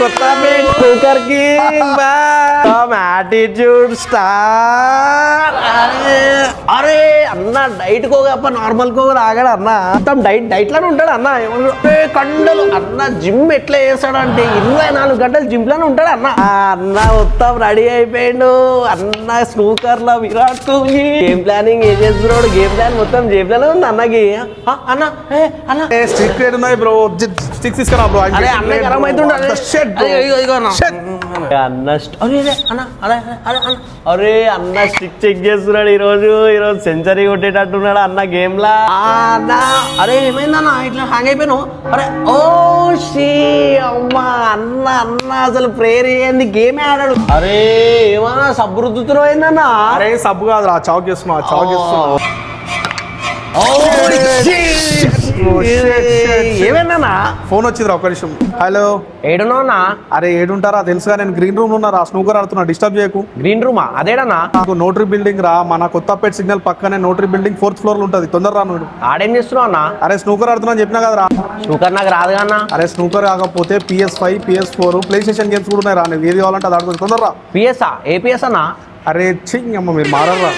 Kothapet snooker king attitude star. అరే అన్న diet కోగప్ప normal కోగ ఆగాడు అన్న. మొత్తం డైట్ లోనే ఉంటాడు అన్న. కండలు అన్న జిమ్ ఎట్లా చేస్తాడంటే 24 గంటలు జిమ్ లోనే ఉంటాడు అన్న. అన్న మొత్తం రెడీ అయిపోయిండు అన్న. స్నూకర్ లో విరాట్ కోహ్లీ గేమ్ ప్లానింగ్ ఏం చేస్తున్నాడు. గేమ్ ప్లాన్ మొత్తం గేమ్ ప్లాన్ ఉంది అన్నకి. అన్న అన్న స్టిక్ ఉన్నాయి బ్రో. స్టిక్స్ తీసుకురా బ్రో. అరే అన్న గరం అవుతుండే అరే అన్న స్టిక్ చెక్ చేస్తున్నాడు ఈరోజు సెంచరీ కొట్టేటట్టున్నాడు అన్న గేమ్ లా. అరే ఏమైందన్న ఇట్లా హ్యాంగ్ అయిపోయాను. అరే ఓ షీ అమ్మా అన్న అన్న అసలు ప్రేయర్ చేయండి గేమే ఆడాడు. అరే ఏమన్నా సబ్బు రుద్దుతున్నావు ఏందన్నా? అరే సబ్బు కాదురా చాక్ చేస్తున్నా. ఏమైందన్నా? ఫోన్ వచ్చిందిరా ఒక నిమిషం. హలో ఏడున్నా? అరే ఏడుంటారా తెలుసుగా, నేను గ్రీన్ రూమ్ లో ఉన్నారా. స్నూకర్ ఆడుతున్నా, డిస్టర్బ్ చేయకు. గ్రీన్ రూమా? అదేడన్నా నాకు నోటరీ బిల్డింగ్ రా. మన కొత్తపేట సిగ్నల్ పక్కనే నోటరీ బిల్డింగ్ 4th ఫ్లోర్ లో ఉంటది. తొందర రా నువ్వు. ఆడేం చేస్తున్నావు అన్న? అరే స్నూకర్ ఆడుతున్నా అని చెప్పినా కదరా. స్నూకర్ నాకు రాదు అన్న. అరే స్నూకర్ కాకపోతే PS5 PS4 play station games కూడా ఉన్నాయి రా. నువ్వు ఏది కావాలంటే అది ఆడుతుంది. తొందర రా. పిఎస్ఆ? ఏ పిఎస్ అన్నా? అరే ఛీ అమ్మ మీరు మారరా.